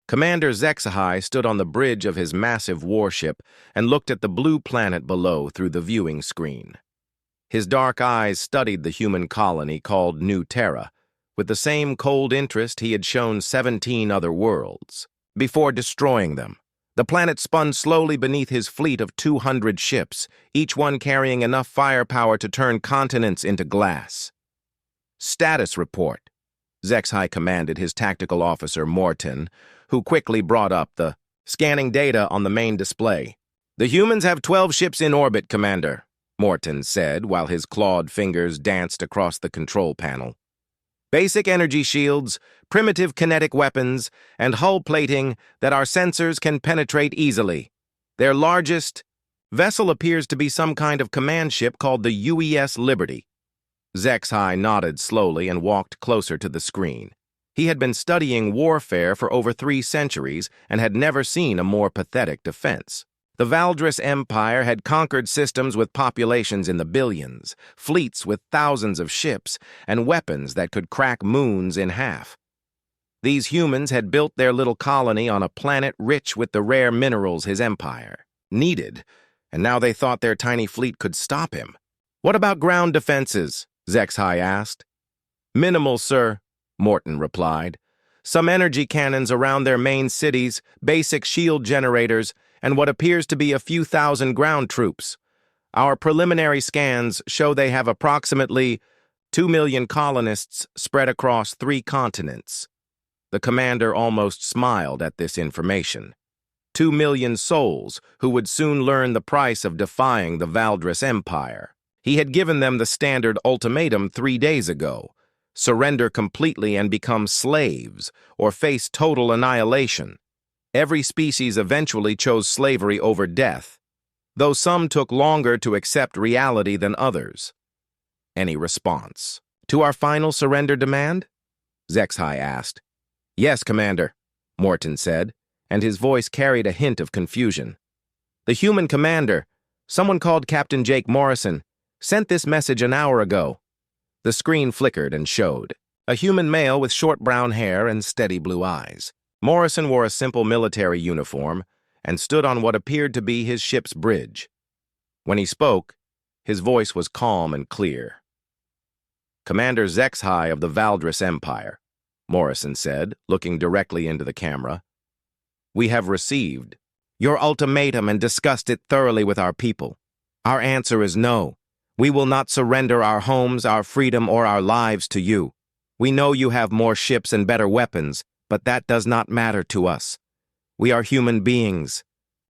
Commander HFY stood on the bridge of his massive warship and looked at the blue planet below through the viewing screen. His dark eyes studied the human colony called New Terra, with the same cold interest he had shown 17 other worlds. Before destroying them, the planet spun slowly beneath his fleet of 200 ships, each one carrying enough firepower to turn continents into glass. "Status report," HFY commanded his tactical officer Morton, who quickly brought up the scanning data on the main display. "The humans have 12 ships in orbit, Commander," Morton said while his clawed fingers danced across the control panel. "Basic energy shields, primitive kinetic weapons, and hull plating that our sensors can penetrate easily. Their largest vessel appears to be some kind of command ship called the UES Liberty." HFY nodded slowly and walked closer to the screen. He had been studying warfare for over 3 centuries and had never seen a more pathetic defense. The Valdris Empire had conquered systems with populations in the billions, fleets with thousands of ships, and weapons that could crack moons in half. These humans had built their little colony on a planet rich with the rare minerals his empire needed, and now they thought their tiny fleet could stop him. "What about ground defenses?" HFY asked. "Minimal, sir," Morton replied. "Some energy cannons around their main cities, basic shield generators, and what appears to be a few thousand ground troops. Our preliminary scans show they have approximately 2 million colonists spread across 3 continents. The commander almost smiled at this information. 2 million souls who would soon learn the price of defying the Valdris Empire. He had given them the standard ultimatum 3 days ago: surrender completely and become slaves, or face total annihilation. Every species eventually chose slavery over death, though some took longer to accept reality than others. Any response to our final surrender demand? HFY asked. "Yes, Commander," Morton said, and his voice carried a hint of confusion. "The human commander, someone called Captain Jake Morrison, sent this message an hour ago." The screen flickered and showed a human male with short brown hair and steady blue eyes. Morrison wore a simple military uniform and stood on what appeared to be his ship's bridge. When he spoke, his voice was calm and clear. "Commander HFY of the Valdris Empire," Morrison said, looking directly into the camera. "We have received your ultimatum and discussed it thoroughly with our people. Our answer is no. We will not surrender our homes, our freedom, or our lives to you. We know you have more ships and better weapons, but that does not matter to us. We are human beings,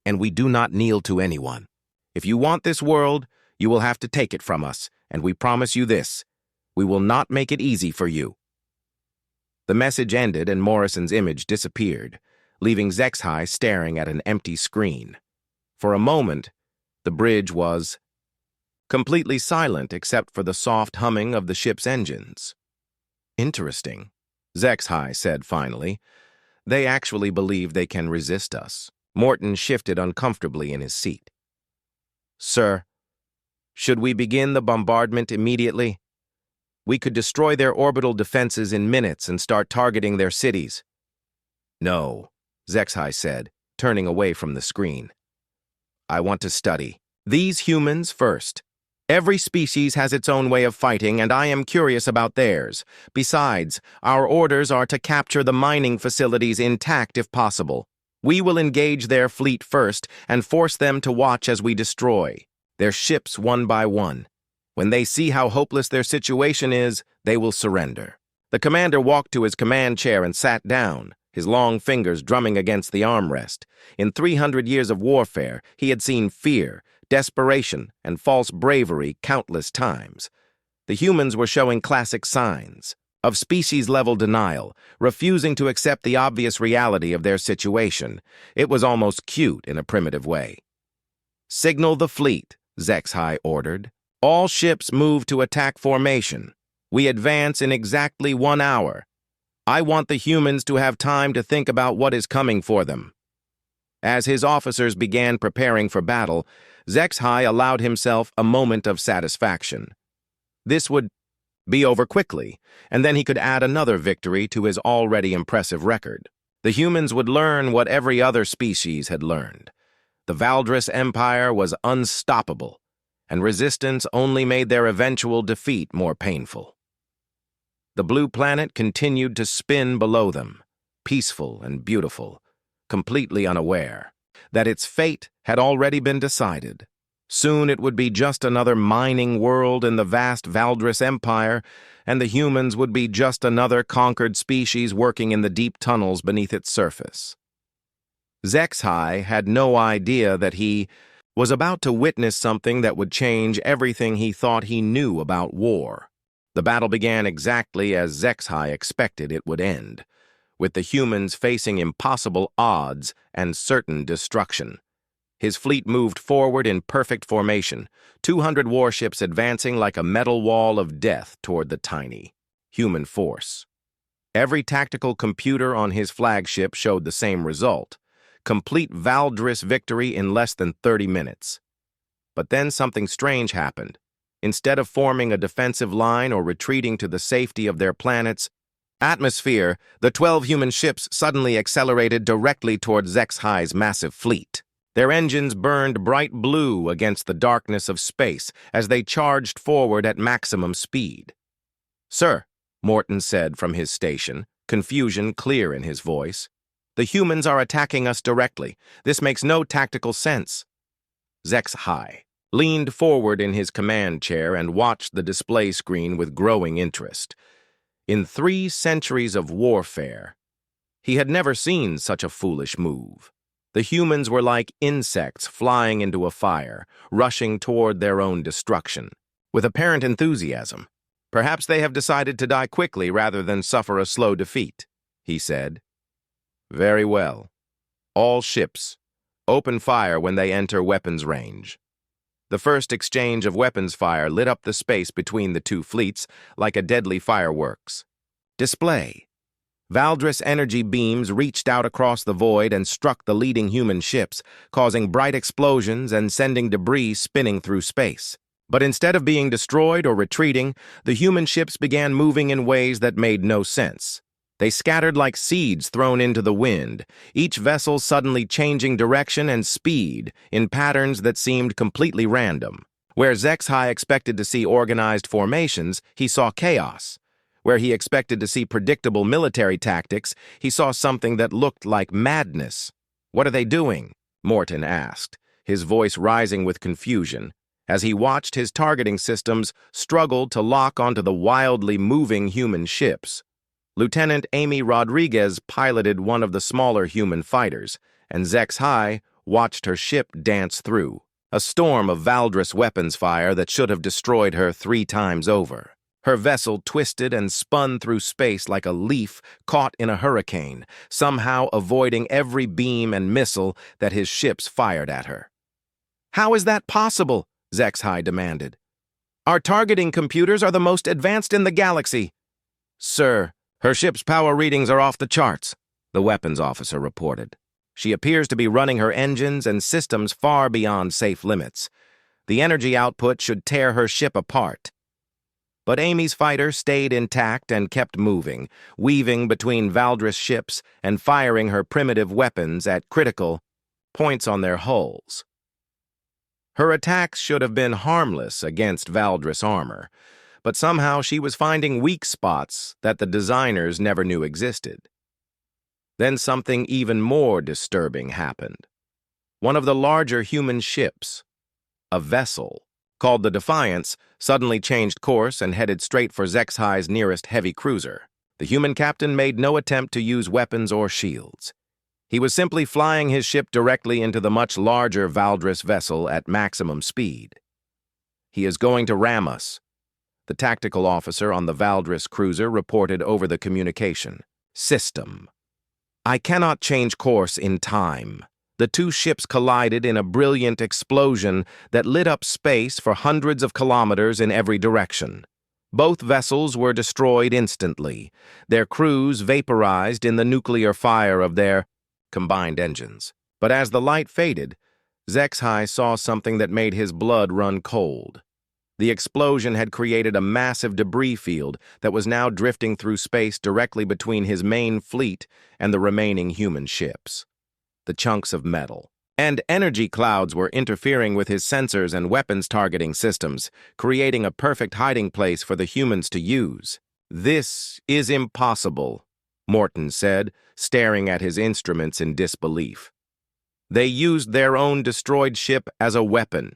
and we do not kneel to anyone. If you want this world, you will have to take it from us, and we promise you this: we will not make it easy for you." The message ended and Morrison's image disappeared, leaving HFY staring at an empty screen. For a moment, the bridge was completely silent except for the soft humming of the ship's engines. "Interesting," HFY said finally. "They actually believe they can resist us." Morton shifted uncomfortably in his seat. "Sir, should we begin the bombardment immediately? We could destroy their orbital defenses in minutes and start targeting their cities." "No," HFY said, turning away from the screen. "I want to study these humans first. Every species has its own way of fighting, and I am curious about theirs. Besides, our orders are to capture the mining facilities intact if possible. We will engage their fleet first and force them to watch as we destroy their ships one by one. When they see how hopeless their situation is, they will surrender." The commander walked to his command chair and sat down, his long fingers drumming against the armrest. In 300 years of warfare, he had seen fear, desperation, and false bravery countless times. The humans were showing classic signs of species-level denial, refusing to accept the obvious reality of their situation. It was almost cute in a primitive way. "Signal the fleet," HFY ordered. "All ships move to attack formation. We advance in exactly 1 hour. I want the humans to have time to think about what is coming for them." As his officers began preparing for battle, HFY allowed himself a moment of satisfaction. This would be over quickly, and then he could add another victory to his already impressive record. The humans would learn what every other species had learned. The Valdris Empire was unstoppable, and resistance only made their eventual defeat more painful. The blue planet continued to spin below them, peaceful and beautiful, completely unaware that its fate had already been decided. Soon it would be just another mining world in the vast Valdris Empire, and the humans would be just another conquered species working in the deep tunnels beneath its surface. HFY had no idea that he was about to witness something that would change everything he thought he knew about war. The battle began exactly as HFY expected it would end, with the humans facing impossible odds and certain destruction. His fleet moved forward in perfect formation, 200 warships advancing like a metal wall of death toward the tiny human force. Every tactical computer on his flagship showed the same result: complete Valdris victory in less than 30 minutes. But then something strange happened. Instead of forming a defensive line or retreating to the safety of their planet's atmosphere, the 12 human ships suddenly accelerated directly toward HFY's massive fleet. Their engines burned bright blue against the darkness of space as they charged forward at maximum speed. "Sir," Morton said from his station, confusion clear in his voice, "the humans are attacking us directly. This makes no tactical sense." HFY leaned forward in his command chair and watched the display screen with growing interest. In 3 centuries of warfare, he had never seen such a foolish move. The humans were like insects flying into a fire, rushing toward their own destruction, with apparent enthusiasm. "Perhaps they have decided to die quickly rather than suffer a slow defeat," he said. "Very well. All ships, open fire when they enter weapons range." The first exchange of weapons fire lit up the space between the 2 fleets like a deadly fireworks. Display. Valdris energy beams reached out across the void and struck the leading human ships, causing bright explosions and sending debris spinning through space. But instead of being destroyed or retreating, the human ships began moving in ways that made no sense. They scattered like seeds thrown into the wind, each vessel suddenly changing direction and speed in patterns that seemed completely random. Where HFY expected to see organized formations, he saw chaos. Where he expected to see predictable military tactics, he saw something that looked like madness. "What are they doing?" Morton asked, his voice rising with confusion, as he watched his targeting systems struggle to lock onto the wildly moving human ships. Lieutenant Amy Rodriguez piloted one of the smaller human fighters, and HFY watched her ship dance through a storm of Valdris weapons fire that should have destroyed her 3 times over. Her vessel twisted and spun through space like a leaf caught in a hurricane, somehow avoiding every beam and missile that his ships fired at her. "How is that possible?" HFY demanded. "Our targeting computers are the most advanced in the galaxy." "Sir, her ship's power readings are off the charts," the weapons officer reported. "She appears to be running her engines and systems far beyond safe limits. The energy output should tear her ship apart." But Amy's fighter stayed intact and kept moving, weaving between Valdris ships and firing her primitive weapons at critical points on their hulls. Her attacks should have been harmless against Valdris armor, but somehow she was finding weak spots that the designers never knew existed. Then something even more disturbing happened. One of the larger human ships, a vessel called the Defiance, suddenly changed course and headed straight for HFY's nearest heavy cruiser. The human captain made no attempt to use weapons or shields. He was simply flying his ship directly into the much larger Valdris vessel at maximum speed. "He is going to ram us," the tactical officer on the Valdris cruiser reported over the communication system. "I cannot change course in time." The 2 ships collided in a brilliant explosion that lit up space for hundreds of kilometers in every direction. Both vessels were destroyed instantly, their crews vaporized in the nuclear fire of their combined engines. But as the light faded, HFY saw something that made his blood run cold. The explosion had created a massive debris field that was now drifting through space directly between his main fleet and the remaining human ships. The chunks of metal and energy clouds were interfering with his sensors and weapons targeting systems, creating a perfect hiding place for the humans to use. "This is impossible," Morton said, staring at his instruments in disbelief. "They used their own destroyed ship as a weapon."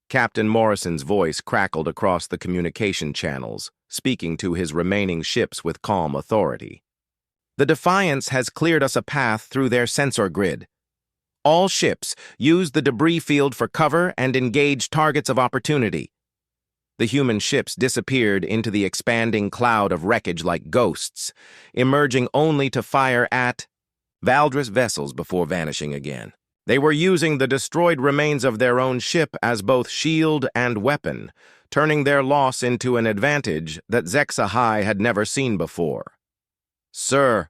Captain Morrison's voice crackled across the communication channels, speaking to his remaining ships with calm authority. "The Defiance has cleared us a path through their sensor grid. All ships use the debris field for cover and engage targets of opportunity." The human ships disappeared into the expanding cloud of wreckage like ghosts, emerging only to fire at Valdris vessels before vanishing again. They were using the destroyed remains of their own ship as both shield and weapon, turning their loss into an advantage that HFY had never seen before. "Sir,"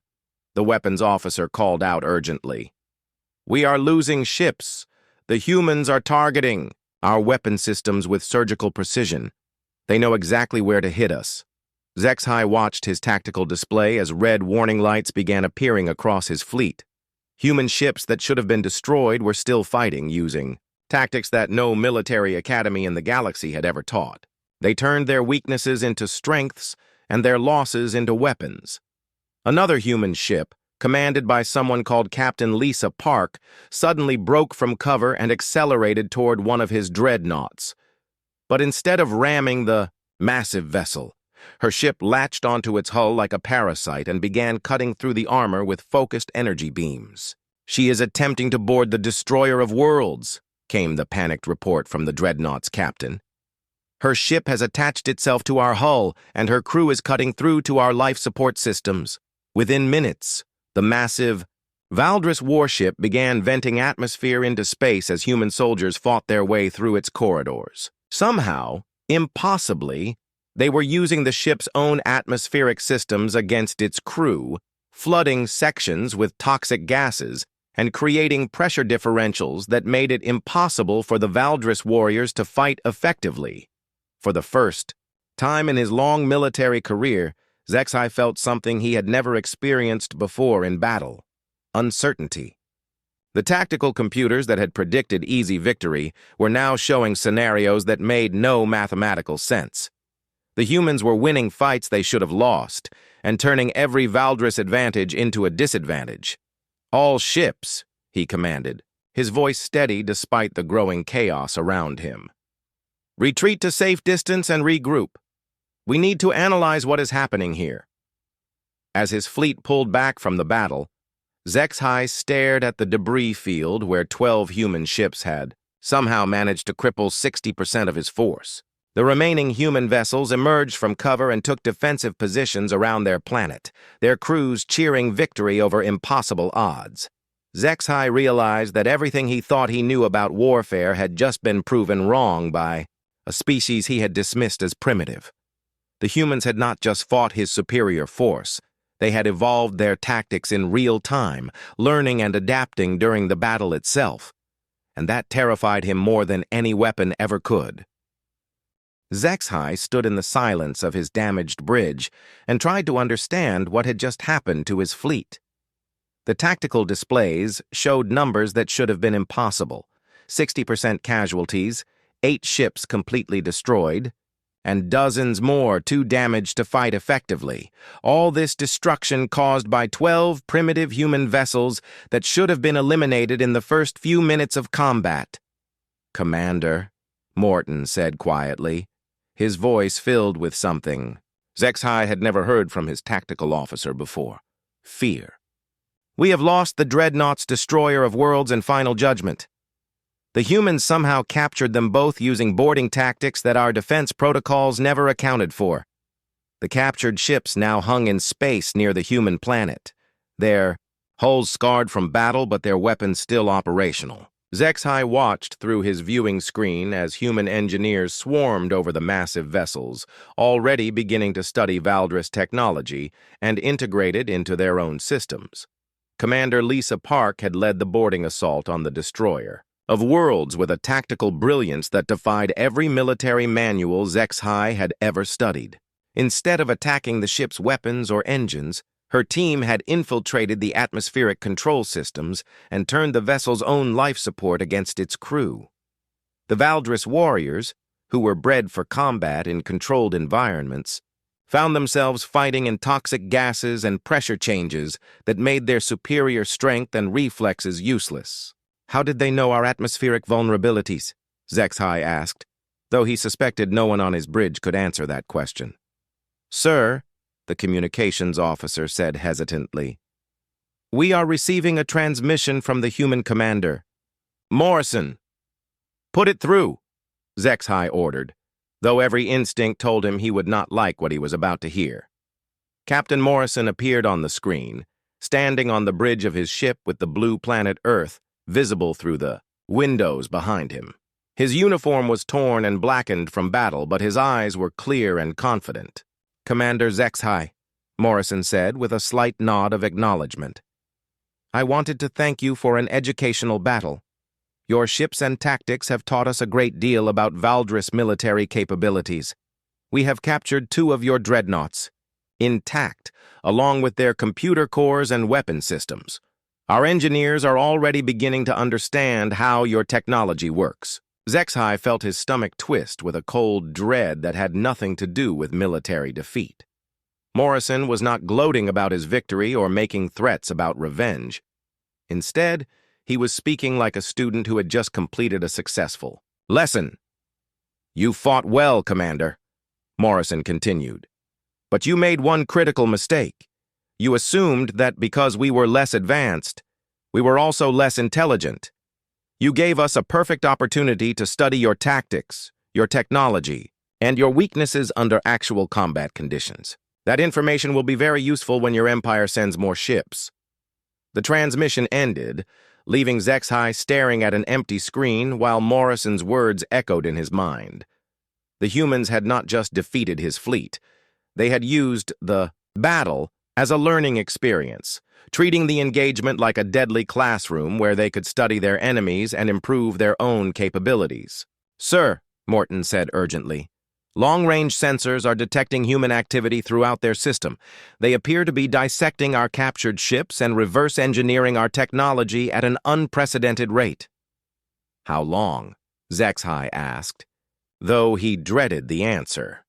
the weapons officer called out urgently, "we are losing ships. The humans are targeting our weapon systems with surgical precision. They know exactly where to hit us." HFY watched his tactical display as red warning lights began appearing across his fleet. Human ships that should have been destroyed were still fighting using tactics that no military academy in the galaxy had ever taught. They turned their weaknesses into strengths and their losses into weapons. Another human ship, commanded by someone called Captain Lisa Park, suddenly broke from cover and accelerated toward one of his dreadnoughts. But instead of ramming the massive vessel, her ship latched onto its hull like a parasite and began cutting through the armor with focused energy beams. "She is attempting to board the Destroyer of Worlds," came the panicked report from the dreadnought's captain. "Her ship has attached itself to our hull, and her crew is cutting through to our life support systems." Within minutes, the massive Valdris warship began venting atmosphere into space as human soldiers fought their way through its corridors. Somehow, impossibly, they were using the ship's own atmospheric systems against its crew, flooding sections with toxic gases and creating pressure differentials that made it impossible for the Valdris warriors to fight effectively. For the first time in his long military career, HFY felt something he had never experienced before in battle: uncertainty. The tactical computers that had predicted easy victory were now showing scenarios that made no mathematical sense. The humans were winning fights they should have lost, and turning every Valdris advantage into a disadvantage. "All ships," he commanded, his voice steady despite the growing chaos around him. "Retreat to safe distance and regroup. We need to analyze what is happening here." As his fleet pulled back from the battle, HFY stared at the debris field where 12 human ships had somehow managed to cripple 60% of his force. The remaining human vessels emerged from cover and took defensive positions around their planet, their crews cheering victory over impossible odds. HFY realized that everything he thought he knew about warfare had just been proven wrong by a species he had dismissed as primitive. The humans had not just fought his superior force. They had evolved their tactics in real time, learning and adapting during the battle itself. And that terrified him more than any weapon ever could. HFY stood in the silence of his damaged bridge and tried to understand what had just happened to his fleet. The tactical displays showed numbers that should have been impossible: 60% casualties, 8 ships completely destroyed, and dozens more too damaged to fight effectively. All this destruction caused by 12 primitive human vessels that should have been eliminated in the first few minutes of combat. "Commander," Morton said quietly, his voice filled with something HFY had never heard from his tactical officer before: fear. "We have lost the Dreadnought's Destroyer of Worlds and Final Judgment. The humans somehow captured them both using boarding tactics that our defense protocols never accounted for. The captured ships now hung in space near the human planet, their hulls scarred from battle but their weapons still operational." HFY watched through his viewing screen as human engineers swarmed over the massive vessels, already beginning to study Valdris technology and integrate it into their own systems. Commander Lisa Park had led the boarding assault on the destroyer. of worlds with a tactical brilliance that defied every military manual Zexhai had ever studied. Instead of attacking the ship's weapons or engines, her team had infiltrated the atmospheric control systems and turned the vessel's own life support against its crew. The Valdris warriors, who were bred for combat in controlled environments, found themselves fighting in toxic gases and pressure changes that made their superior strength and reflexes useless. "How did they know our atmospheric vulnerabilities?" Zexhai asked, though he suspected no one on his bridge could answer that question. "Sir," the communications officer said hesitantly, "we are receiving a transmission from the human commander. Morrison, put it through," Zexhai ordered, though every instinct told him he would not like what he was about to hear. Captain Morrison appeared on the screen, standing on the bridge of his ship with the blue planet Earth visible through the windows behind him. His uniform was torn and blackened from battle, but his eyes were clear and confident. "Commander Zexhai," Morrison said with a slight nod of acknowledgement, "I wanted to thank you for an educational battle. Your ships and tactics have taught us a great deal about Valdris military capabilities. We have captured 2 of your dreadnoughts, intact, along with their computer cores and weapon systems. Our engineers are already beginning to understand how your technology works." Zexhai felt his stomach twist with a cold dread that had nothing to do with military defeat. Morrison was not gloating about his victory or making threats about revenge. Instead, he was speaking like a student who had just completed a successful lesson. "You fought well, Commander," Morrison continued. "But you made one critical mistake. You assumed that because we were less advanced, we were also less intelligent. You gave us a perfect opportunity to study your tactics, your technology, and your weaknesses under actual combat conditions. That information will be very useful when your empire sends more ships." The transmission ended, leaving Zexhai staring at an empty screen while Morrison's words echoed in his mind. The humans had not just defeated his fleet. They had used the battle as a learning experience, treating the engagement like a deadly classroom where they could study their enemies and improve their own capabilities. "Sir," Morton said urgently, "long-range sensors are detecting human activity throughout their system. They appear to be dissecting our captured ships and reverse engineering our technology at an unprecedented rate." "How long?" Zexhai asked, though he dreaded the answer.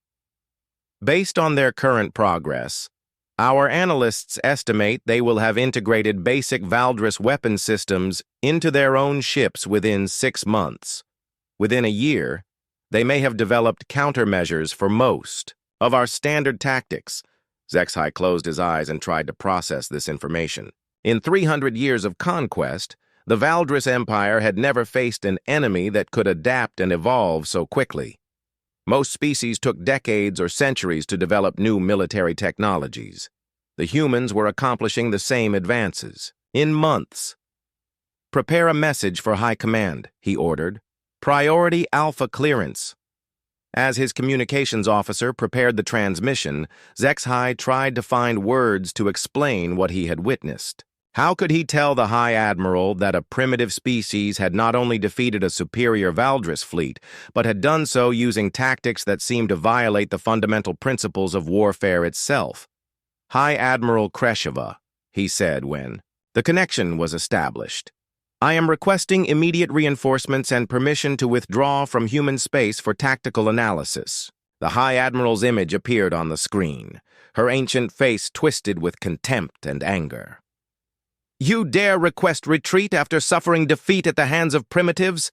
"Based on their current progress, our analysts estimate they will have integrated basic Valdris weapon systems into their own ships within 6 months. Within a year, they may have developed countermeasures for most of our standard tactics." Zexhai closed his eyes and tried to process this information. In 300 years of conquest, the Valdris Empire had never faced an enemy that could adapt and evolve so quickly. Most species took decades or centuries to develop new military technologies. The humans were accomplishing the same advances in months. "Prepare a message for High Command," he ordered. "Priority Alpha clearance." As his communications officer prepared the transmission, Zexhai tried to find words to explain what he had witnessed. How could he tell the High Admiral that a primitive species had not only defeated a superior Valdris fleet, but had done so using tactics that seemed to violate the fundamental principles of warfare itself? "High Admiral Kresheva," he said when the connection was established. "I am requesting immediate reinforcements and permission to withdraw from human space for tactical analysis." The High Admiral's image appeared on the screen, her ancient face twisted with contempt and anger. "You dare request retreat after suffering defeat at the hands of primitives?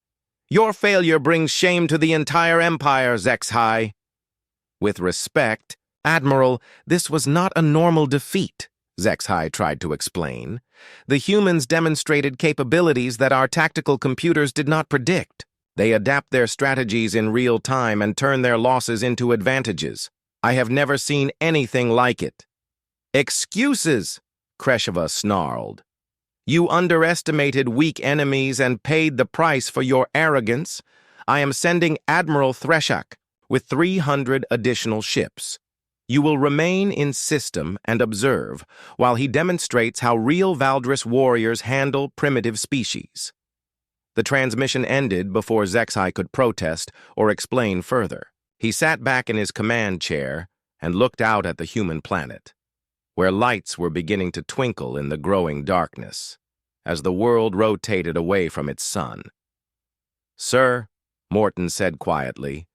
Your failure brings shame to the entire empire, Zexhai." "With respect, Admiral, this was not a normal defeat," Zexhai tried to explain. "The humans demonstrated capabilities that our tactical computers did not predict. They adapt their strategies in real time and turn their losses into advantages. I have never seen anything like it." "Excuses," Kresheva snarled. "You underestimated weak enemies and paid the price for your arrogance. I am sending Admiral Threshak with 300 additional ships. You will remain in system and observe while he demonstrates how real Valdris warriors handle primitive species." The transmission ended before Zexhai could protest or explain further. He sat back in his command chair and looked out at the human planet, where lights were beginning to twinkle in the growing darkness as the world rotated away from its sun. "Sir," Morton said quietly,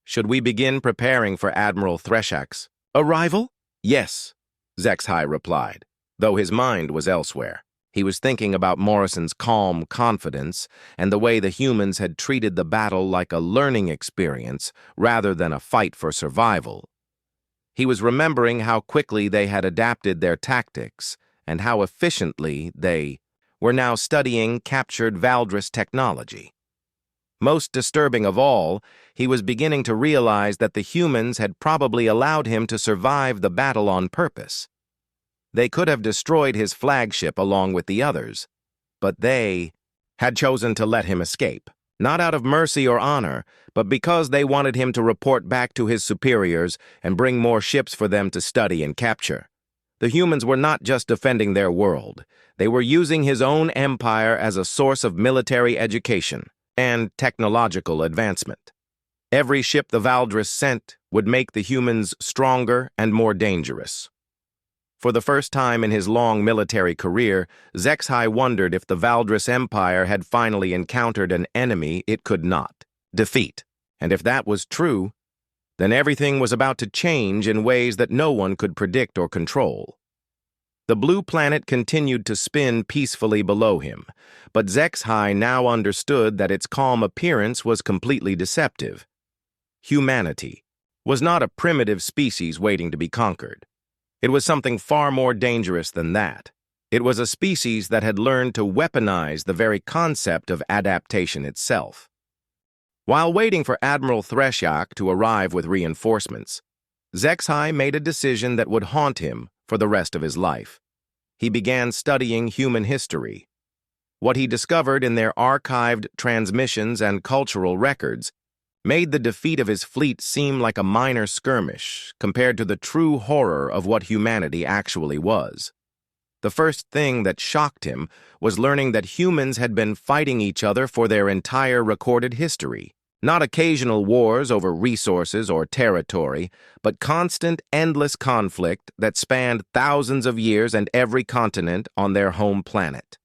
"should we begin preparing for Admiral Threshak's arrival?" "Yes," Zexhai replied, though his mind was elsewhere. He was thinking about Morrison's calm confidence and the way the humans had treated the battle like a learning experience rather than a fight for survival. He was remembering how quickly they had adapted their tactics and how efficiently they were now studying captured Valdris technology. Most disturbing of all, he was beginning to realize that the humans had probably allowed him to survive the battle on purpose. They could have destroyed his flagship along with the others, but they had chosen to let him escape, not out of mercy or honor, but because they wanted him to report back to his superiors and bring more ships for them to study and capture. The humans were not just defending their world. They were using his own empire as a source of military education and technological advancement. Every ship the Valdris sent would make the humans stronger and more dangerous. For the first time in his long military career, Zexhai wondered if the Valdris Empire had finally encountered an enemy it could not defeat. And if that was true, then everything was about to change in ways that no one could predict or control. The blue planet continued to spin peacefully below him, but Zexhai now understood that its calm appearance was completely deceptive. Humanity was not a primitive species waiting to be conquered. It was something far more dangerous than that. It was a species that had learned to weaponize the very concept of adaptation itself. While waiting for Admiral Threshak to arrive with reinforcements, Zexhai made a decision that would haunt him for the rest of his life. He began studying human history. What he discovered in their archived transmissions and cultural records made the defeat of his fleet seem like a minor skirmish compared to the true horror of what humanity actually was. The first thing that shocked him was learning that humans had been fighting each other for their entire recorded history. Not occasional wars over resources or territory, but constant, endless conflict that spanned thousands of years and every continent on their home planet.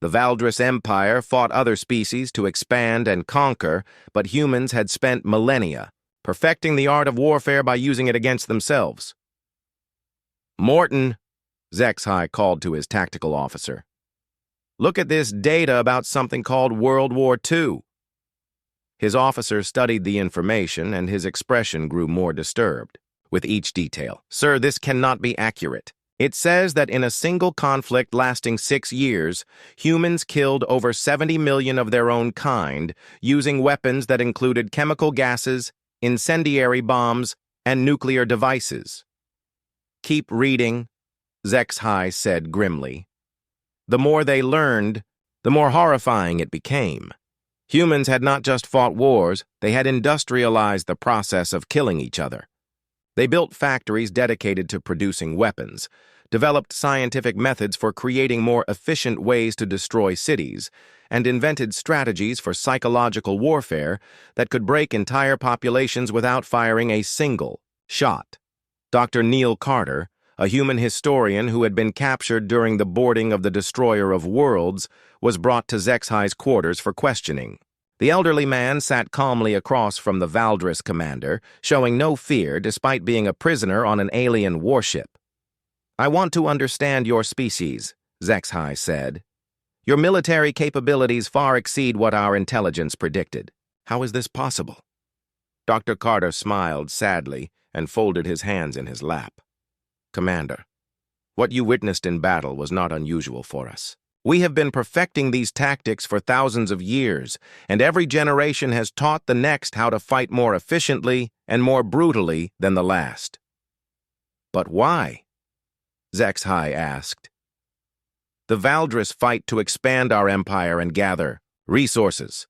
The Valdris Empire fought other species to expand and conquer, but humans had spent millennia perfecting the art of warfare by using it against themselves. "Morton," Zexhai called to his tactical officer, "look at this data about something called World War II. His officer studied the information, and his expression grew more disturbed with each detail. "Sir, this cannot be accurate. It says that in a single conflict lasting 6 years, humans killed over 70 million of their own kind using weapons that included chemical gases, incendiary bombs, and nuclear devices." "Keep reading," Zexhai said grimly. The more they learned, the more horrifying it became. Humans had not just fought wars, they had industrialized the process of killing each other. They built factories dedicated to producing weapons, developed scientific methods for creating more efficient ways to destroy cities, and invented strategies for psychological warfare that could break entire populations without firing a single shot. Dr. Neil Carter, a human historian who had been captured during the boarding of the Destroyer of Worlds, was brought to Zexhai's quarters for questioning. The elderly man sat calmly across from the Valdris commander, showing no fear despite being a prisoner on an alien warship. "I want to understand your species," Zexhai said. "Your military capabilities far exceed what our intelligence predicted. How is this possible?" Dr. Carter smiled sadly and folded his hands in his lap. "Commander, what you witnessed in battle was not unusual for us. We have been perfecting these tactics for thousands of years, and every generation has taught the next how to fight more efficiently and more brutally than the last." "But why?" Zexhai asked. "The Valdris fight to expand our empire and gather resources.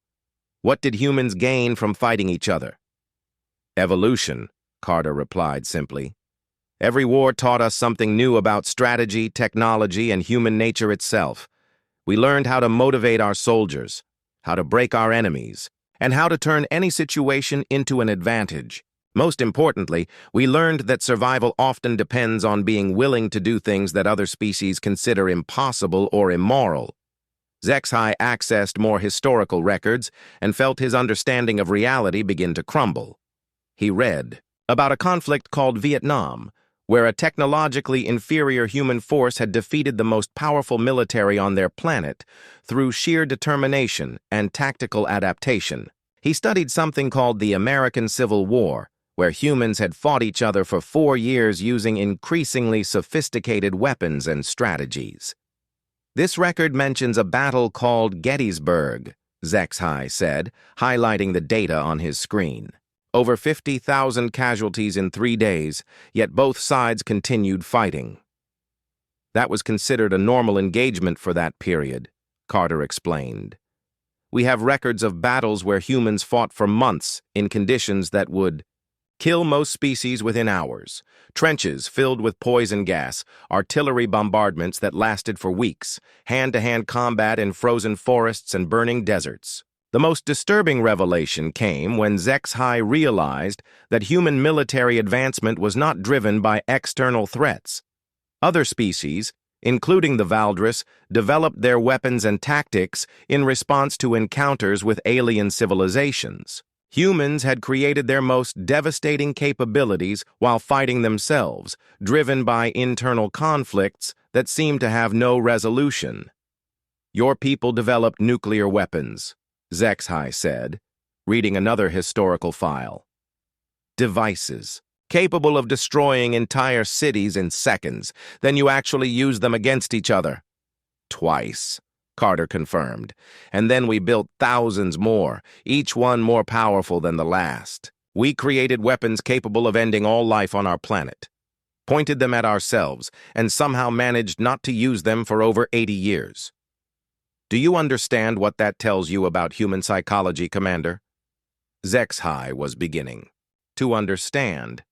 What did humans gain from fighting each other?" "Evolution," Carter replied simply. "Every war taught us something new about strategy, technology, and human nature itself. We learned how to motivate our soldiers, how to break our enemies, and how to turn any situation into an advantage. Most importantly, we learned that survival often depends on being willing to do things that other species consider impossible or immoral. Zexhai accessed more historical records and felt his understanding of reality begin to crumble. He read about a conflict called Vietnam, where a technologically inferior human force had defeated the most powerful military on their planet through sheer determination and tactical adaptation. He studied something called the American Civil War, where humans had fought each other for 4 years using increasingly sophisticated weapons and strategies. This record mentions a battle called Gettysburg, Zexhai said, highlighting the data on his screen. Over 50,000 casualties in 3 days, yet both sides continued fighting. That was considered a normal engagement for that period, Carter explained. We have records of battles where humans fought for months in conditions that would kill most species within hours, trenches filled with poison gas, artillery bombardments that lasted for weeks, hand-to-hand combat in frozen forests and burning deserts. The most disturbing revelation came when Zexhai realized that human military advancement was not driven by external threats. Other species, including the Valdris, developed their weapons and tactics in response to encounters with alien civilizations. Humans had created their most devastating capabilities while fighting themselves, driven by internal conflicts that seemed to have no resolution. Your people developed nuclear weapons, Zexhai said, reading another historical file. Devices, capable of destroying entire cities in seconds, then you actually use them against each other. Twice, Carter confirmed, and then we built thousands more, each one more powerful than the last. We created weapons capable of ending all life on our planet, pointed them at ourselves, and somehow managed not to use them for over 80 years. Do you understand what that tells you about human psychology, Commander? Zexhai was beginning to understand,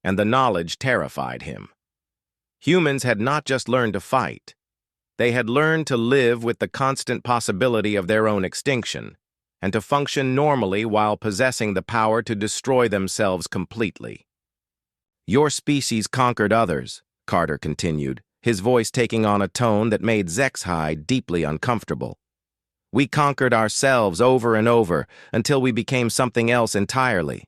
and the knowledge terrified him. Humans had not just learned to fight. They had learned to live with the constant possibility of their own extinction, and to function normally while possessing the power to destroy themselves completely. Your species conquered others, Carter continued, his voice taking on a tone that made Zexhai deeply uncomfortable. We conquered ourselves over and over until we became something else entirely.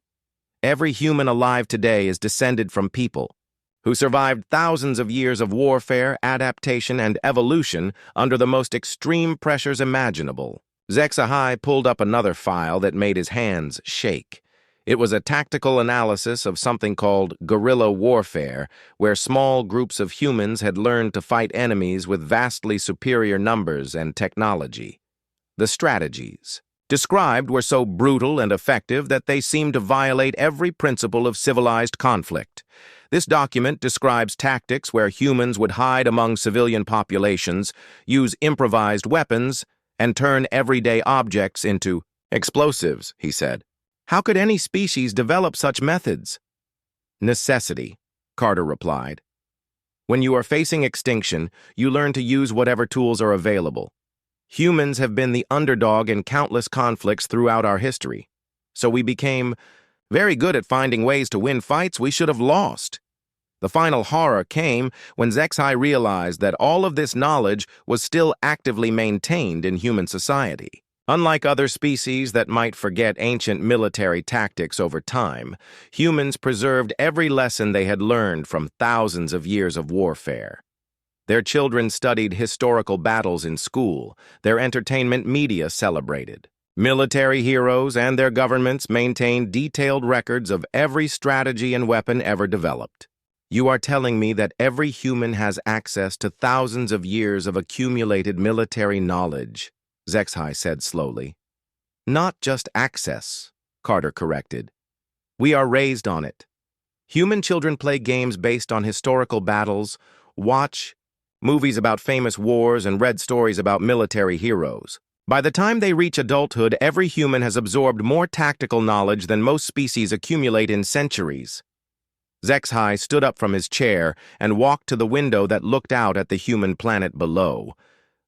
Every human alive today is descended from people who survived thousands of years of warfare, adaptation, and evolution under the most extreme pressures imaginable. Zexhai pulled up another file that made his hands shake. It was a tactical analysis of something called guerrilla warfare, where small groups of humans had learned to fight enemies with vastly superior numbers and technology. The strategies described were so brutal and effective that they seemed to violate every principle of civilized conflict. This document describes tactics where humans would hide among civilian populations, use improvised weapons, and turn everyday objects into explosives, he said. How could any species develop such methods? Necessity, Carter replied. When you are facing extinction, you learn to use whatever tools are available. Humans have been the underdog in countless conflicts throughout our history, so we became very good at finding ways to win fights we should have lost. The final horror came when Zexhai realized that all of this knowledge was still actively maintained in human society. Unlike other species that might forget ancient military tactics over time, humans preserved every lesson they had learned from thousands of years of warfare. Their children studied historical battles in school, their entertainment media celebrated. Military heroes and their governments maintained detailed records of every strategy and weapon ever developed. You are telling me that every human has access to thousands of years of accumulated military knowledge, Zexhai said slowly. Not just access, Carter corrected. We are raised on it. Human children play games based on historical battles, watch movies about famous wars, and read stories about military heroes. By the time they reach adulthood, every human has absorbed more tactical knowledge than most species accumulate in centuries. Zexhai stood up from his chair and walked to the window that looked out at the human planet below.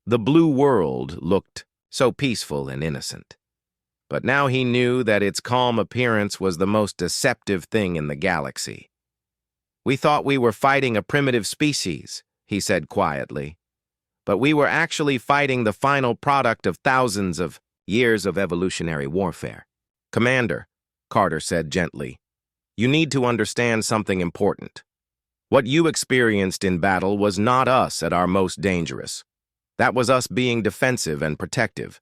The blue world looked so peaceful and innocent. But now he knew that its calm appearance was the most deceptive thing in the galaxy. "We thought we were fighting a primitive species," he said quietly. "But we were actually fighting the final product of thousands of years of evolutionary warfare." "Commander," Carter said gently, "you need to understand something important. What you experienced in battle was not us at our most dangerous. That was us being defensive and protective.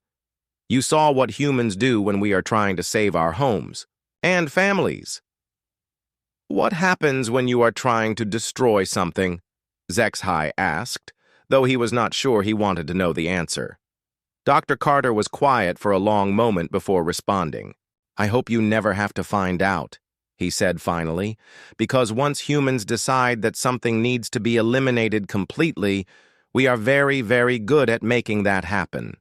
You saw what humans do when we are trying to save our homes and families." "What happens when you are trying to destroy something?" HFY asked, though he was not sure he wanted to know the answer. Dr. Carter was quiet for a long moment before responding. "I hope you never have to find out," he said finally, "because once humans decide that something needs to be eliminated completely, we are very, very good at making that happen."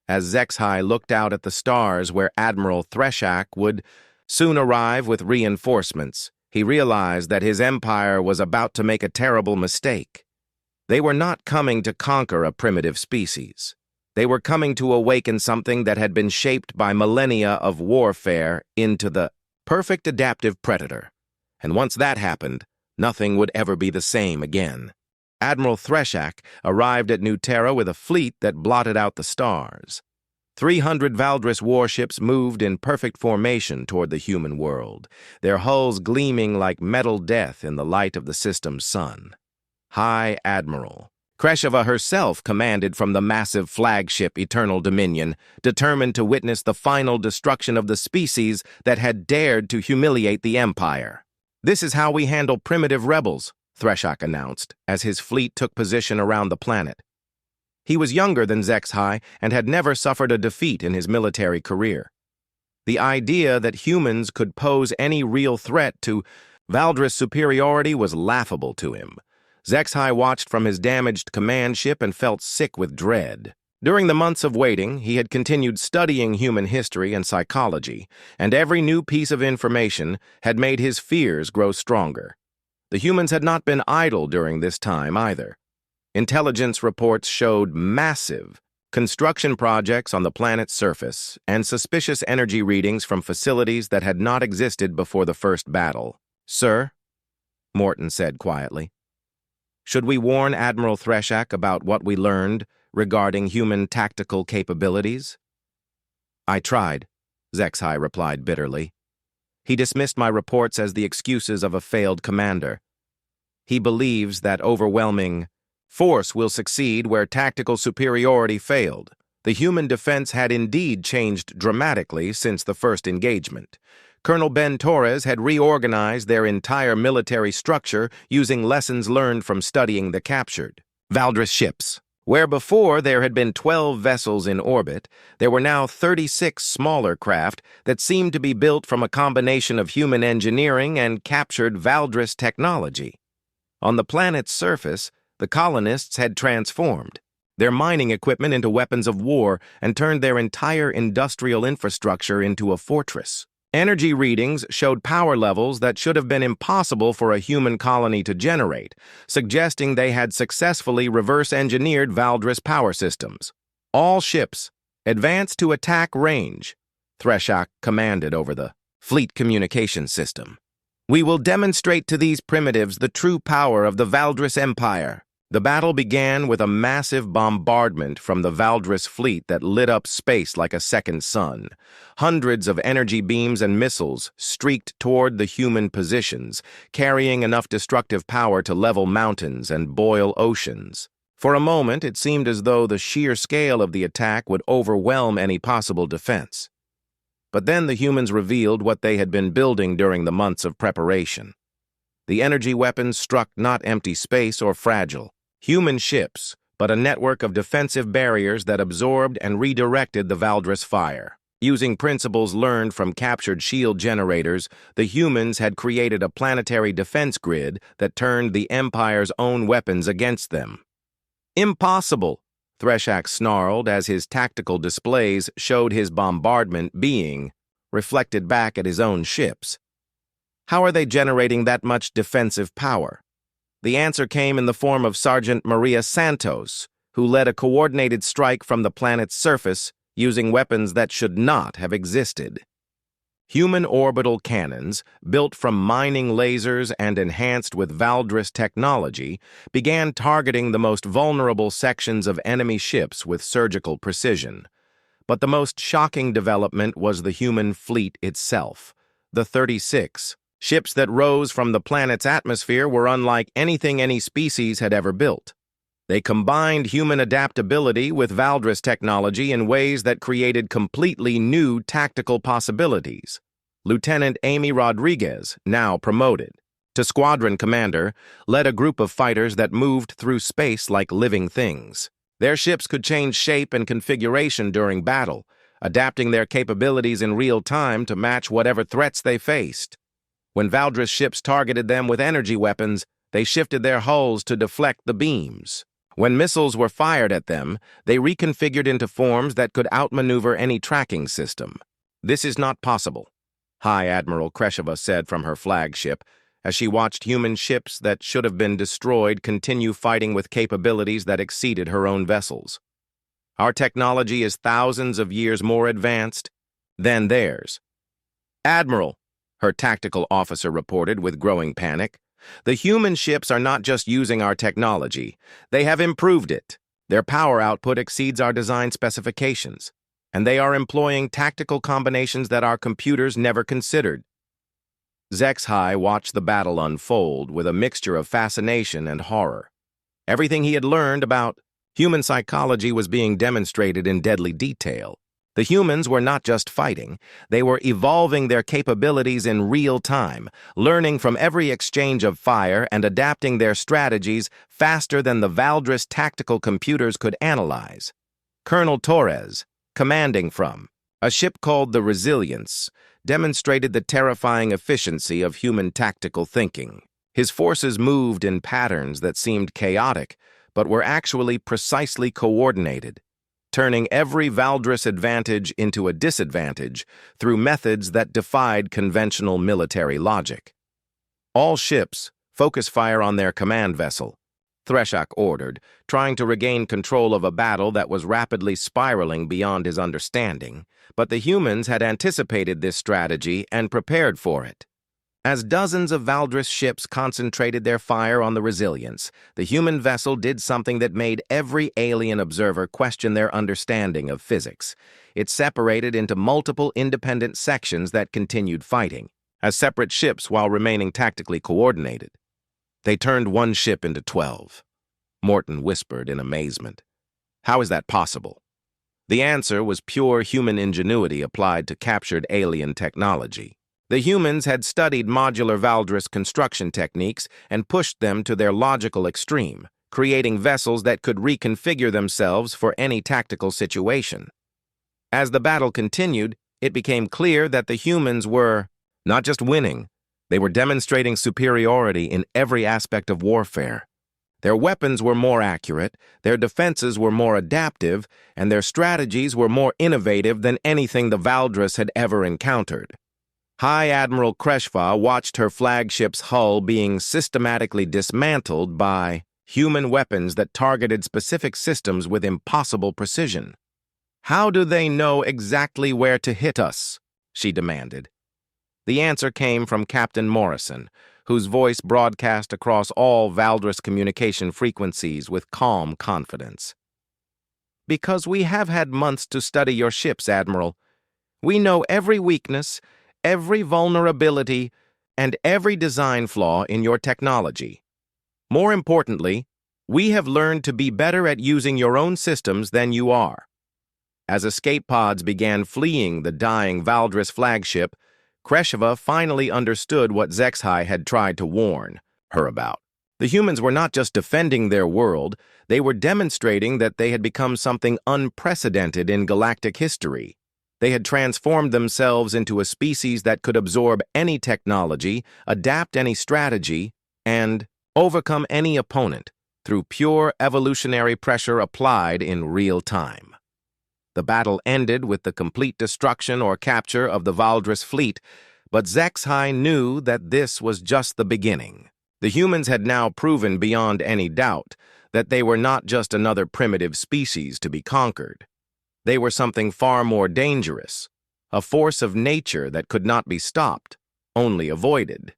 As HFY looked out at the stars where Admiral Threshak would soon arrive with reinforcements, he realized that his empire was about to make a terrible mistake. They were not coming to conquer a primitive species. They were coming to awaken something that had been shaped by millennia of warfare into the perfect adaptive predator. And once that happened, nothing would ever be the same again. Admiral Threshak arrived at New Terra with a fleet that blotted out the stars. 300 Valdris warships moved in perfect formation toward the human world, their hulls gleaming like metal death in the light of the system's sun. High Admiral Kreshava herself commanded from the massive flagship Eternal Dominion, determined to witness the final destruction of the species that had dared to humiliate the Empire. "This is how we handle primitive rebels," Threshak announced, as his fleet took position around the planet. He was younger than HFY and had never suffered a defeat in his military career. The idea that humans could pose any real threat to Valdris superiority was laughable to him. HFY watched from his damaged command ship and felt sick with dread. During the months of waiting, he had continued studying human history and psychology, and every new piece of information had made his fears grow stronger. The humans had not been idle during this time either. Intelligence reports showed massive construction projects on the planet's surface and suspicious energy readings from facilities that had not existed before the first battle. "Sir," Morton said quietly, "should we warn Admiral Threshak about what we learned regarding human tactical capabilities?" "I tried," HFY replied bitterly. "He dismissed my reports as the excuses of a failed commander. He believes that overwhelming force will succeed where tactical superiority failed. The human defense had indeed changed dramatically since the first engagement. Colonel Ben Torres had reorganized their entire military structure using lessons learned from studying the captured Valdris ships. Where before there had been 12 vessels in orbit, there were now 36 smaller craft that seemed to be built from a combination of human engineering and captured Valdris technology. On the planet's surface, the colonists had transformed their mining equipment into weapons of war and turned their entire industrial infrastructure into a fortress. Energy readings showed power levels that should have been impossible for a human colony to generate, suggesting they had successfully reverse-engineered Valdris power systems. "All ships, advance to attack range," Threshak commanded over the fleet communication system. "We will demonstrate to these primitives the true power of the Valdris Empire." The battle began with a massive bombardment from the Valdris fleet that lit up space like a second sun. Hundreds of energy beams and missiles streaked toward the human positions, carrying enough destructive power to level mountains and boil oceans. For a moment, it seemed as though the sheer scale of the attack would overwhelm any possible defense. But then the humans revealed what they had been building during the months of preparation. The energy weapons struck not empty space or fragile human ships, but a network of defensive barriers that absorbed and redirected the Valdris fire. Using principles learned from captured shield generators, the humans had created a planetary defense grid that turned the Empire's own weapons against them. "Impossible," Threshak snarled as his tactical displays showed his bombardment being reflected back at his own ships. "How are they generating that much defensive power?" The answer came in the form of Sergeant Maria Santos, who led a coordinated strike from the planet's surface using weapons that should not have existed. Human orbital cannons, built from mining lasers and enhanced with Valdris technology, began targeting the most vulnerable sections of enemy ships with surgical precision. But the most shocking development was the human fleet itself. The 36 ships that rose from the planet's atmosphere were unlike anything any species had ever built. They combined human adaptability with Valdris technology in ways that created completely new tactical possibilities. Lieutenant Amy Rodriguez, now promoted to squadron commander, led a group of fighters that moved through space like living things. Their ships could change shape and configuration during battle, adapting their capabilities in real time to match whatever threats they faced. When Valdris ships targeted them with energy weapons, they shifted their hulls to deflect the beams. When missiles were fired at them, they reconfigured into forms that could outmaneuver any tracking system. "This is not possible," High Admiral Kresheva said from her flagship, as she watched human ships that should have been destroyed continue fighting with capabilities that exceeded her own vessels. "Our technology is thousands of years more advanced than theirs." "Admiral," her tactical officer reported with growing panic, "the human ships are not just using our technology, they have improved it. Their power output exceeds our design specifications, and they are employing tactical combinations that our computers never considered." Zexhai watched the battle unfold with a mixture of fascination and horror. Everything he had learned about human psychology was being demonstrated in deadly detail. The humans were not just fighting, they were evolving their capabilities in real time, learning from every exchange of fire and adapting their strategies faster than the Valdris tactical computers could analyze. Colonel Torres, commanding from a ship called the Resilience, demonstrated the terrifying efficiency of human tactical thinking. His forces moved in patterns that seemed chaotic, but were actually precisely coordinated, turning every Valdris advantage into a disadvantage through methods that defied conventional military logic. "All ships focus fire on their command vessel," Threshak ordered, trying to regain control of a battle that was rapidly spiraling beyond his understanding, but the humans had anticipated this strategy and prepared for it. As dozens of Valdris ships concentrated their fire on the Resilience, the human vessel did something that made every alien observer question their understanding of physics. It separated into multiple independent sections that continued fighting, as separate ships while remaining tactically coordinated. "They turned one ship into 12, Morton whispered in amazement. "How is that possible?" The answer was pure human ingenuity applied to captured alien technology. The humans had studied modular Valdris construction techniques and pushed them to their logical extreme, creating vessels that could reconfigure themselves for any tactical situation. As the battle continued, it became clear that the humans were not just winning, they were demonstrating superiority in every aspect of warfare. Their weapons were more accurate, their defenses were more adaptive, and their strategies were more innovative than anything the Valdris had ever encountered. High Admiral Kreshva watched her flagship's hull being systematically dismantled by human weapons that targeted specific systems with impossible precision. "How do they know exactly where to hit us?" she demanded. The answer came from Captain Morrison, whose voice broadcast across all Valdris communication frequencies with calm confidence. "Because we have had months to study your ships, Admiral. We know every weakness, every vulnerability, and every design flaw in your technology. More importantly, we have learned to be better at using your own systems than you are." As escape pods began fleeing the dying Valdris flagship, Kresheva finally understood what Zexhai had tried to warn her about. The humans were not just defending their world, they were demonstrating that they had become something unprecedented in galactic history. They had transformed themselves into a species that could absorb any technology, adapt any strategy, and overcome any opponent through pure evolutionary pressure applied in real time. The battle ended with the complete destruction or capture of the Valdris fleet, but Zexhai knew that this was just the beginning. The humans had now proven beyond any doubt that they were not just another primitive species to be conquered. They were something far more dangerous, a force of nature that could not be stopped, only avoided.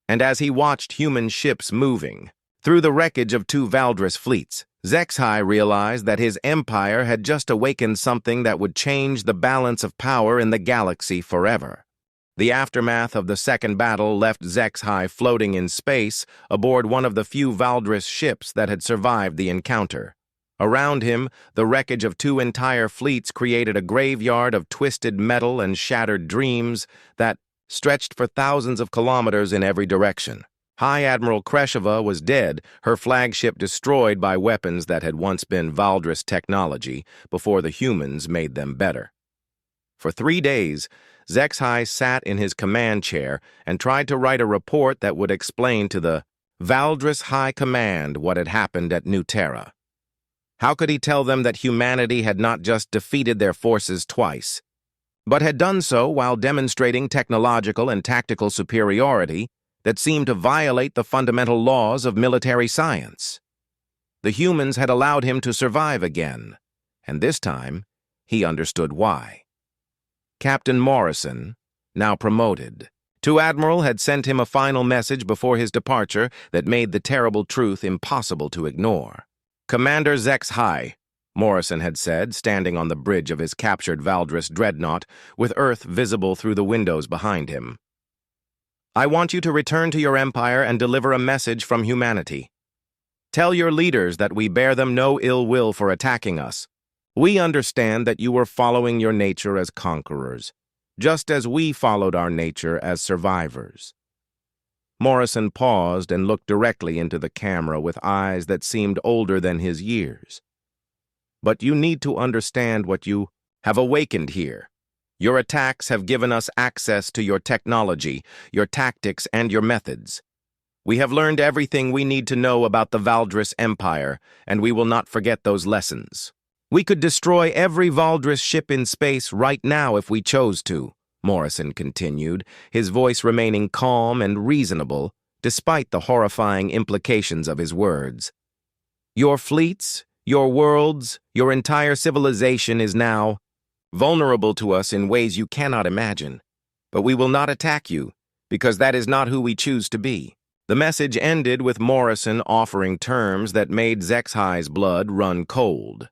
And as he watched human ships moving through the wreckage of two Valdris fleets, Zexhai realized that his empire had just awakened something that would change the balance of power in the galaxy forever. The aftermath of the second battle left Zexhai floating in space aboard one of the few Valdris ships that had survived the encounter. Around him, the wreckage of two entire fleets created a graveyard of twisted metal and shattered dreams that stretched for thousands of kilometers in every direction. High Admiral Kreshova was dead, her flagship destroyed by weapons that had once been Valdris technology before the humans made them better. For 3 days, Zexhai sat in his command chair and tried to write a report that would explain to the Valdris High Command what had happened at New Terra. How could he tell them that humanity had not just defeated their forces twice, but had done so while demonstrating technological and tactical superiority that seemed to violate the fundamental laws of military science? The humans had allowed him to survive again, and this time he understood why. Captain Morrison, now promoted to Admiral, had sent him a final message before his departure that made the terrible truth impossible to ignore. "Commander Zexhai," Morrison had said, standing on the bridge of his captured Valdris dreadnought, with Earth visible through the windows behind him. "I want you to return to your empire and deliver a message from humanity. Tell your leaders that we bear them no ill will for attacking us. We understand that you were following your nature as conquerors, just as we followed our nature as survivors." Morrison paused and looked directly into the camera with eyes that seemed older than his years. "But you need to understand what you have awakened here. Your attacks have given us access to your technology, your tactics, and your methods. We have learned everything we need to know about the Valdris Empire, and we will not forget those lessons. We could destroy every Valdris ship in space right now if we chose to," Morrison continued, his voice remaining calm and reasonable, despite the horrifying implications of his words. "Your fleets, your worlds, your entire civilization is now vulnerable to us in ways you cannot imagine. But we will not attack you, because that is not who we choose to be." The message ended with Morrison offering terms that made Zexhai's blood run cold.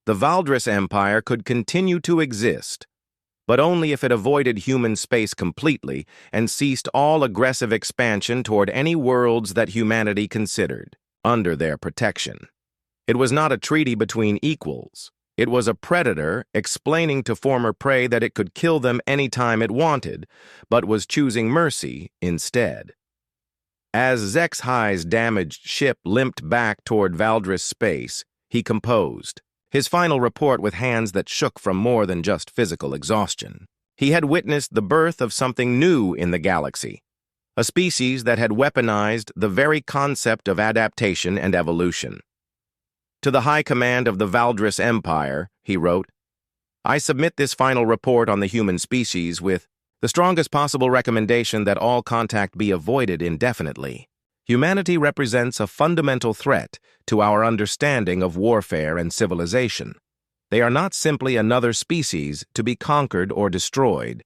The Valdris Empire could continue to exist, but only if it avoided human space completely and ceased all aggressive expansion toward any worlds that humanity considered under their protection. It was not a treaty between equals. It was a predator explaining to former prey that it could kill them anytime it wanted, but was choosing mercy instead. As Zexhai's damaged ship limped back toward Valdris space, he composed his final report with hands that shook from more than just physical exhaustion. He had witnessed the birth of something new in the galaxy, a species that had weaponized the very concept of adaptation and evolution. "To the High Command of the Valdris Empire," he wrote, "I submit this final report on the human species with the strongest possible recommendation that all contact be avoided indefinitely. Humanity represents a fundamental threat to our understanding of warfare and civilization. They are not simply another species to be conquered or destroyed.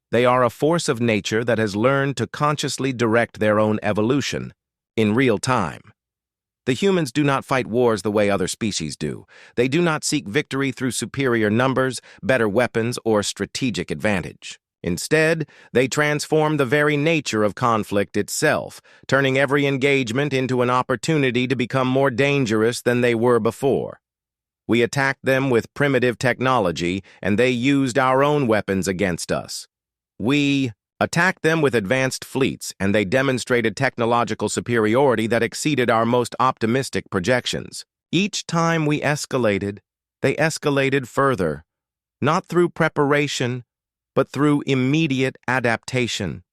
They are a force of nature that has learned to consciously direct their own evolution in real time. The humans do not fight wars the way other species do. They do not seek victory through superior numbers, better weapons, or strategic advantage. Instead, they transform the very nature of conflict itself, turning every engagement into an opportunity to become more dangerous than they were before. We attacked them with primitive technology, and they used our own weapons against us. We attacked them with advanced fleets, and they demonstrated technological superiority that exceeded our most optimistic projections. Each time we escalated, they escalated further, not through preparation, but through immediate adaptation."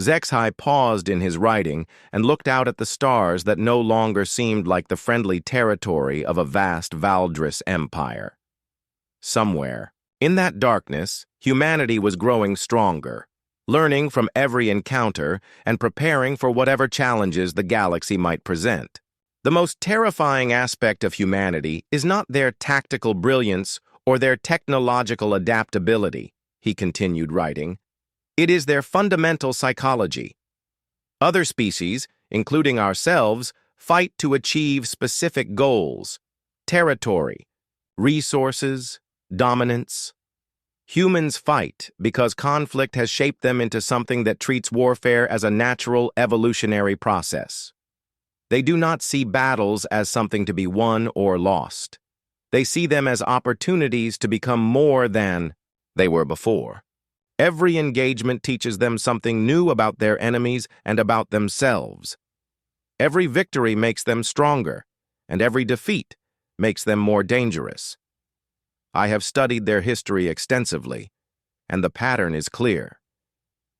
Zexhai paused in his writing and looked out at the stars that no longer seemed like the friendly territory of a vast Valdris empire. Somewhere, in that darkness, humanity was growing stronger, learning from every encounter and preparing for whatever challenges the galaxy might present. The most terrifying aspect of humanity is not their tactical brilliance or their technological adaptability, he continued writing. It is their fundamental psychology. Other species, including ourselves, fight to achieve specific goals: territory, resources, dominance. Humans fight because conflict has shaped them into something that treats warfare as a natural evolutionary process. They do not see battles as something to be won or lost. They see them as opportunities to become more than they were before. Every engagement teaches them something new about their enemies and about themselves. Every victory makes them stronger, and every defeat makes them more dangerous. I have studied their history extensively, and the pattern is clear.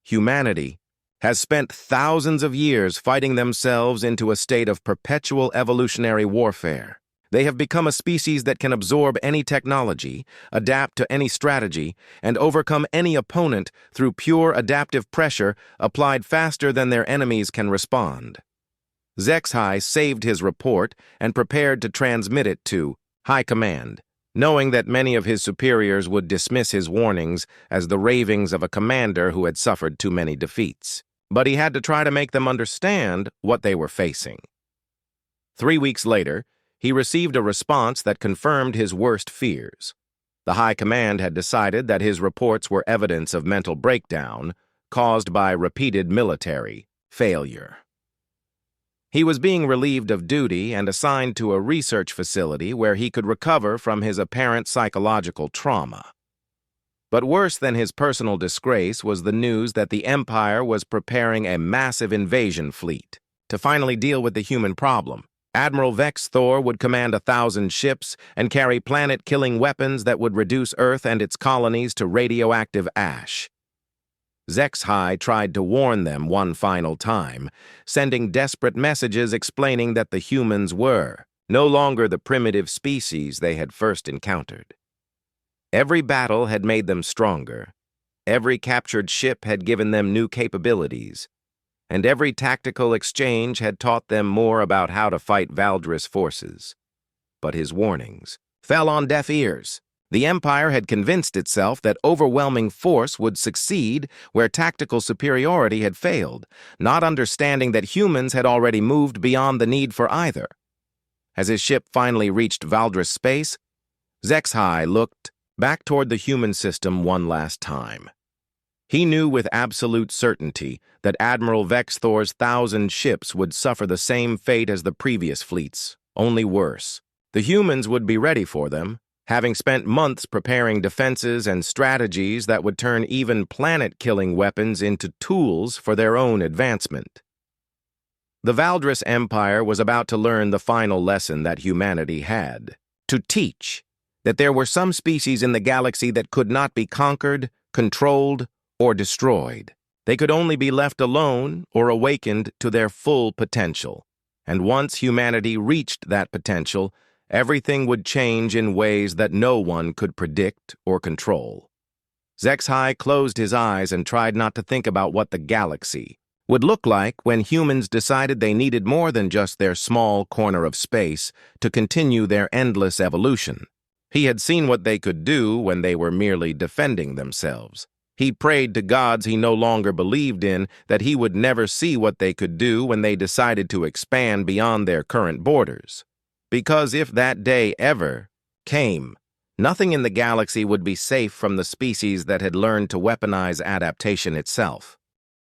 Humanity has spent thousands of years fighting themselves into a state of perpetual evolutionary warfare. They have become a species that can absorb any technology, adapt to any strategy, and overcome any opponent through pure adaptive pressure applied faster than their enemies can respond. HFY saved his report and prepared to transmit it to High Command, knowing that many of his superiors would dismiss his warnings as the ravings of a commander who had suffered too many defeats. But he had to try to make them understand what they were facing. 3 weeks later, he received a response that confirmed his worst fears. The High Command had decided that his reports were evidence of mental breakdown caused by repeated military failure. He was being relieved of duty and assigned to a research facility where he could recover from his apparent psychological trauma. But worse than his personal disgrace was the news that the Empire was preparing a massive invasion fleet. To finally deal with the human problem, Admiral Vex Thor would command 1,000 ships and carry planet-killing weapons that would reduce Earth and its colonies to radioactive ash. HFY tried to warn them one final time, sending desperate messages explaining that the humans were no longer the primitive species they had first encountered. Every battle had made them stronger, every captured ship had given them new capabilities, and every tactical exchange had taught them more about how to fight Valdris forces. But his warnings fell on deaf ears. The Empire had convinced itself that overwhelming force would succeed where tactical superiority had failed, not understanding that humans had already moved beyond the need for either. As his ship finally reached Valdris space, HFY looked back toward the human system one last time. He knew with absolute certainty that Admiral Vex Thor's 1,000 ships would suffer the same fate as the previous fleets, only worse. The humans would be ready for them, having spent months preparing defenses and strategies that would turn even planet-killing weapons into tools for their own advancement. The Valdris Empire was about to learn the final lesson that humanity had to teach, that there were some species in the galaxy that could not be conquered, controlled, or destroyed. They could only be left alone or awakened to their full potential. And once humanity reached that potential, everything would change in ways that no one could predict or control. HFY closed his eyes and tried not to think about what the galaxy would look like when humans decided they needed more than just their small corner of space to continue their endless evolution. He had seen what they could do when they were merely defending themselves. He prayed to gods he no longer believed in that he would never see what they could do when they decided to expand beyond their current borders. Because if that day ever came, nothing in the galaxy would be safe from the species that had learned to weaponize adaptation itself.